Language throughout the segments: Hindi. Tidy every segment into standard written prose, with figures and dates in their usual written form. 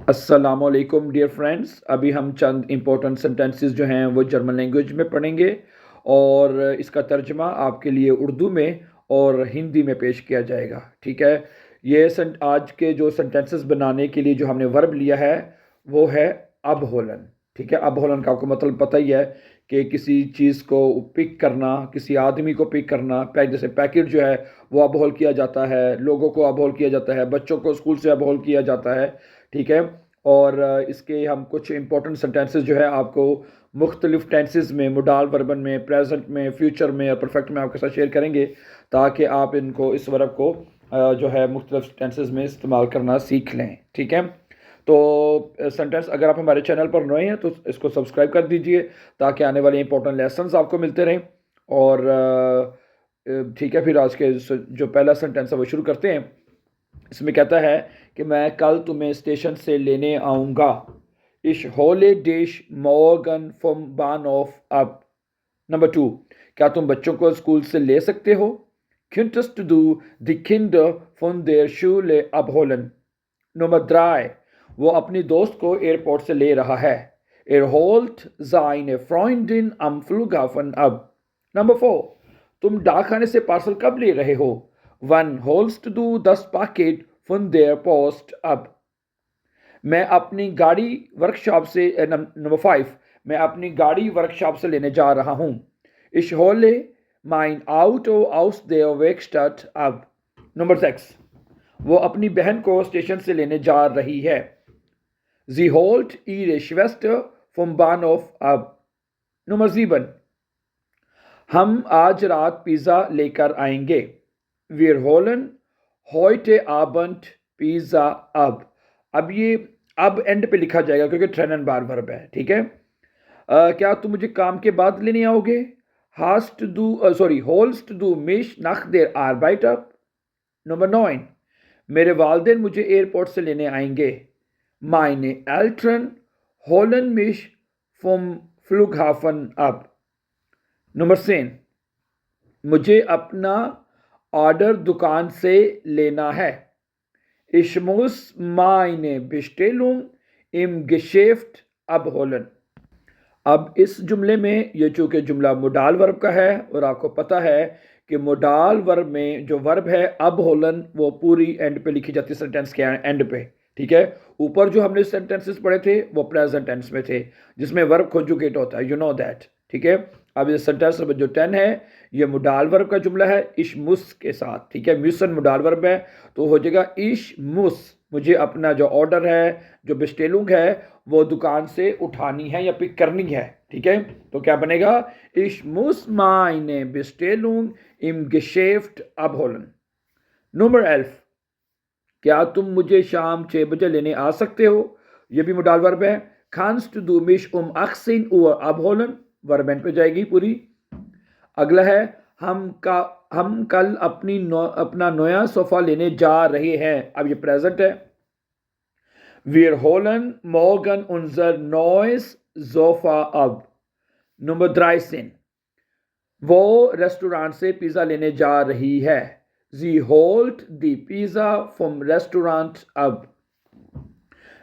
अस्सलामुअलैकुम डियर फ्रेंड्स। अभी हम चंद इम्पोर्टेंट सेंटेंसेस जो हैं वो जर्मन लैंग्वेज में पढ़ेंगे और इसका तर्जमा आपके लिए उर्दू में और हिंदी में पेश किया जाएगा। ठीक है। आज के जो सेंटेंसेस बनाने के लिए जो हमने वर्ब लिया है वो है अब होलन। ठीक है। अब होलन का आपको मतलब पता ही है कि किसी चीज़ को पिक करना, किसी आदमी को पिक करना। जैसे पैकेट जो है वो अब होल किया जाता है, लोगों को अब होल किया जाता है, बच्चों को स्कूल से अब होल किया जाता है। ठीक है। और इसके हम कुछ इंपॉर्टेंट सेंटेंसेस जो है आपको मुख्तलिफ टेंसेस में, मोडाल वर्बन में, प्रेजेंट में, फ्यूचर में और परफेक्ट में आपके साथ शेयर करेंगे ताकि आप इस वर्ब को जो है मुख्तलिफ टेंसेस में इस्तेमाल करना सीख लें। ठीक है। तो सेंटेंस, अगर आप हमारे चैनल पर नए हैं तो इसको सब्सक्राइब कर दीजिए ताकि आने वाले इंपॉर्टेंट लेसन्स आपको मिलते रहें। और ठीक है, फिर आज के जो पहला सेंटेंस है वो शुरू करते हैं। इसमें कहता है कि मैं कल तुम्हें स्टेशन से लेने आऊँगा। Ich hole dich morgen vom Bahnhof ab. Number 2, क्या तुम बच्चों को स्कूल से ले सकते हो? Könntest du die Kinder von der Schule abholen? Number 3, वो अपनी दोस्त को एयरपोर्ट से ले रहा है। Er holt seine Freundin am Flughafen ab. Number 4, तुम डाकखाने से पार्सल कब ले रहे हो? Wann holst du das Paket von der Post ab? मैं अपनी गाड़ी वर्कशॉप से नंबर 5, मैं अपनी गाड़ी वर्कशॉप से लेने जा रहा हूँ। Ich hole mein Auto aus der Werkstatt ab. Number 6, वो अपनी बहन को स्टेशन से लेने जा रही है। Sie holt ihre Schwester vom Bahnhof ab. Number 7, हम आज रात पिज़्ज़ा लेकर आएंगे। Wir holen heute Abend Pizza ab. अब ये अब एंड पे लिखा जाएगा क्योंकि ट्रेनन बार वर्ब है। ठीक है। क्या तुम मुझे काम के बाद लेने आओगे? holst du mich nach der Arbeit ab? Number 9, मेरे वालदेन मुझे एयरपोर्ट से लेने आएंगे। Meine Eltern holen mich vom Flughafen ab. Number 10, मुझे अपना ऑर्डर दुकान से लेना है। Ich muss meine Bestellung im Geschäft abholen. अब इस जुमले में, ये चूँकि जुमला मोडाल वर्ब का है और आपको पता है कि मोडाल वर्ब में जो वर्ब है अब होलन वो पूरी एंड पे लिखी जाती है, सेंटेंस के एंड पे। ठीक है। ऊपर जो हमने सेंटेंसेस पढ़े थे वो प्रेजेंट टेंस में थे जिसमें वर्ब कॉन्जुगेट होता है, यू नो दैट। ठीक है। अब ये सेंटेंस नंबर जो 10 है ये मोडाल वर्ब का जुमला है इश मुस के साथ। ठीक है। म्यूसन मोडाल वर्ब है तो हो जाएगा इश मुस, मुझे अपना जो ऑर्डर है, जो बेस्टेलुंग है, वो दुकान से उठानी है या पिक करनी है। ठीक है। तो क्या बनेगा? Ich muss meine Bestellung im Geschäft abholen. Number 11, क्या तुम मुझे शाम 6 बजे लेने आ सकते हो? ये भी मोडाल वर्ब है। Kannst du mich um 18 Uhr abholen? Verb and पे जाएगी पूरी। अगला है हम कल अपना नया सोफा लेने जा रहे हैं। अब ये प्रेजेंट है। Wir holen morgen unser neues Sofa ab. Number 13, वो रेस्टोरेंट से पिज़्ज़ा लेने जा रही है। Sie holt die Pizza vom Restaurant ab.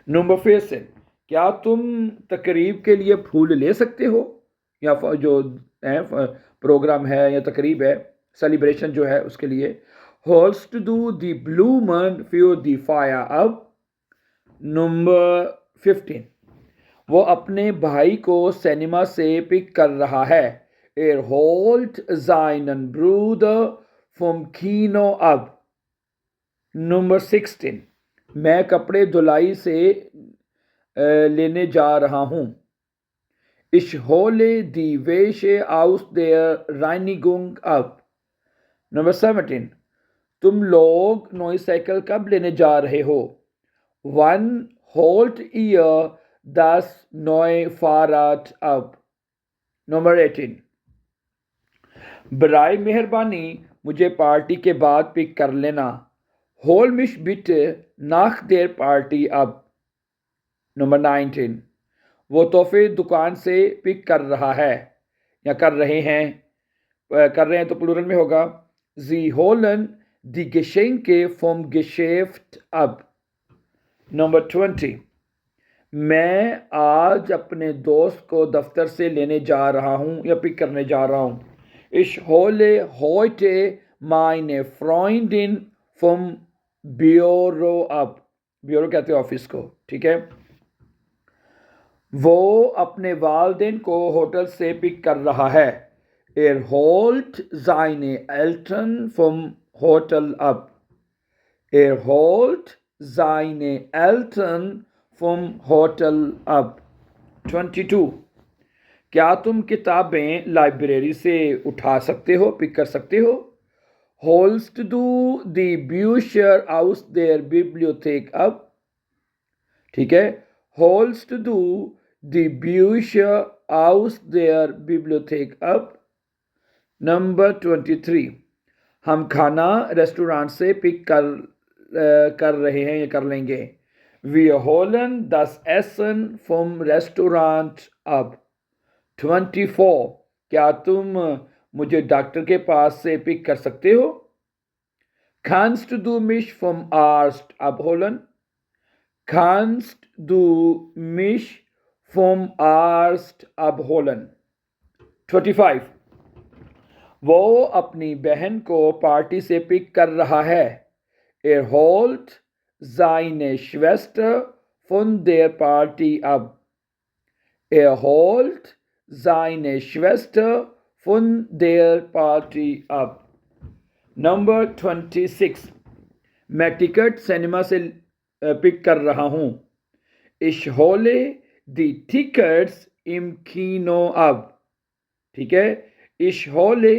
Number 14, क्या तुम तकरीब के लिए फूल ले सकते हो? या जो प्रोग्राम है या तकरीब है, सेलिब्रेशन जो है उसके लिए। Holst du die Blumen für die Feier ab? Number 15, वो अपने भाई को सिनेमा से पिक कर रहा है। Er holt seinen Bruder vom Kino ab. Number 16, मैं कपड़े धुलाई से लेने जा रहा हूँ। Ich hole die Wäsche aus der Reinigung ab. Number 17, तुम लोग नई साइकिल कब लेने जा रहे हो? Wann holt ihr das neue Fahrrad ab? Number 18, बराए मेहरबानी मुझे पार्टी के बाद पिक कर लेना। Hol mich bitte nach der Party ab. Number 19, वो तोहफे दुकान से पिक कर रहा है या कर रहे हैं तो प्लूरल में होगा। Sie holen die Geschenke vom Geschäft ab. Number 20, मैं आज अपने दोस्त को दफ्तर से लेने जा रहा हूँ या पिक करने जा रहा हूँ। Ich hole heute meine Freundin vom Büro ab। Bureau कहते हैं ऑफिस को, ठीक है। वो अपने वालदेन को होटल से पिक कर रहा है। Er holt seine Eltern vom Hotel ab। Er holt seine Eltern vom Hotel ab। 22। क्या तुम किताबें लाइब्रेरी से उठा सकते हो, पिक कर सकते हो? Holst du die Bücher aus der Bibliothek ab? ठीक है। Holst du die Bücher aus der Bibliothek ab? Number 23। हम खाना रेस्टोरेंट से पिक कर रहे हैं या कर लेंगे। Wir holen das Essen vom Restaurant ab। 24। क्या तुम मुझे डॉक्टर के पास से पिक कर सकते हो? Kannst du mich vom Arzt abholen? Kannst du mich vom Arzt abholen? 25। वो अपनी बहन को पार्टी से पिक कर रहा है। Er holt seine Schwester von der Party ab। Er holt seine Schwester von der Party ab। Number 26। मैं टिकट सिनेमा से पिक कर रहा हूँ। Ich hole die Tickets im Kino ab। ठीक है। Ich hole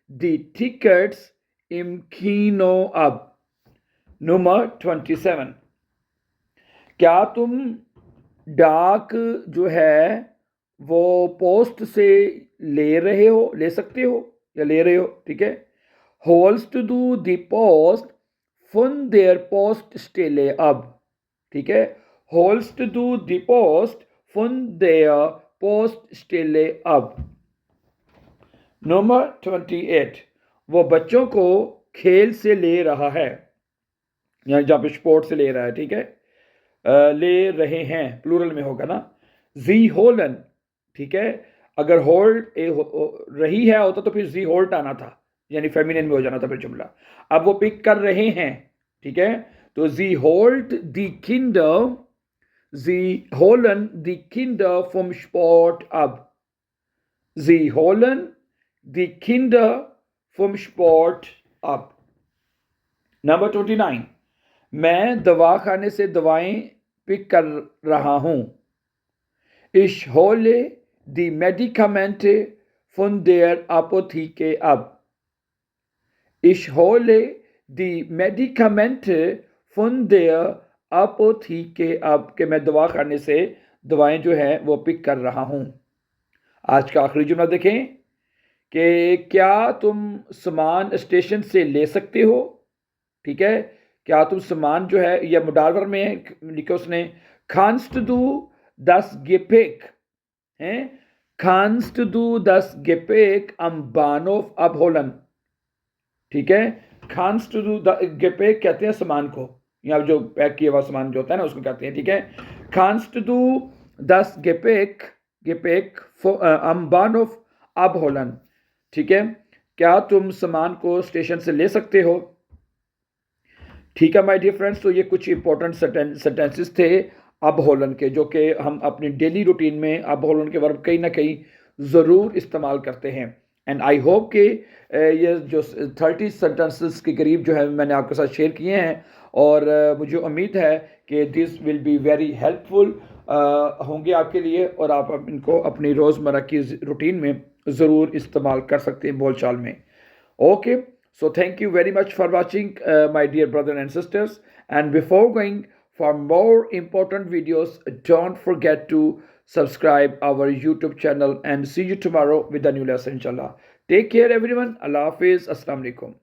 die Tickets im Kino ab। Number 27। क्या तुम डाक जो है वो पोस्ट से ले सकते हो या ले रहे हो, ठीक है। Holst du die Post von der Poststelle ab? ठीक है। Holst du die Post von der Poststelle ab? Number 28। वो बच्चों को खेल से ले रहा है, यहाँ जहाँ पे स्पोर्ट से ले रहा है, ठीक है। ले रहे हैं प्लूरल में होगा ना। जी होलन, ठीक है। अगर रही है होता तो फिर जी होल्ट आना था, यानी फेमिनिन में हो जाना था फिर जुमला। अब वो पिक कर रहे हैं, ठीक है। तो जी होल्ट दी किंडर, जी होलन दी किंडर फ्रॉम स्पोर्ट अब। जी होलन दी किंडर फ्रॉम स्पोर्ट अब। नंबर 29। मैं दवाखाने से दवाएं पिक कर रहा हूं। Ich hole die Medikamente von der Apotheke ab। Ich hole die Medikamente von der Apotheke ab। कि मैं दवाखाने से दवाएं जो है वो पिक कर रहा हूं। आज का आखिरी जुमला देखें कि क्या तुम सामान स्टेशन से ले सकते हो, ठीक है। क्या तुम सामान जो है, या मुडावर में लिखा उसने kannst du das Gepäck, हैं kannst du das Gepäck am Bahnhof abholen, ठीक है। kannst du das Gepäck कहते हैं सामान को, यहाँ जो पैक किया हुआ सामान जो होता है ना उसको कहते हैं, ठीक है। kannst du das Gepäck am Bahnhof abholen, ठीक है। क्या तुम सामान को स्टेशन से ले सकते हो, ठीक है माय डियर फ्रेंड्स। तो ये कुछ इंपॉर्टेंट सेंटेंसेस थे अब होलन के, जो कि हम अपनी डेली रूटीन में अब होलन के वर्ब कहीं ना कहीं ज़रूर इस्तेमाल करते हैं। एंड आई होप कि ये जो 30 सेंटेंसेस के करीब जो है मैंने आपके साथ शेयर किए हैं, और मुझे उम्मीद है कि this will be very helpful होंगे आपके लिए, और आप इनको अपनी रोज़मर्रा की रूटीन में ज़रूर इस्तेमाल कर सकते हैं बोलचाल में। Okay, so thank you very much for watching, my dear brothers and sisters. And before going for more important videos, don't forget to subscribe our YouTube channel, and see you tomorrow with a new lesson, inshallah. Take care everyone. Allah Hafiz. Assalamu alaikum.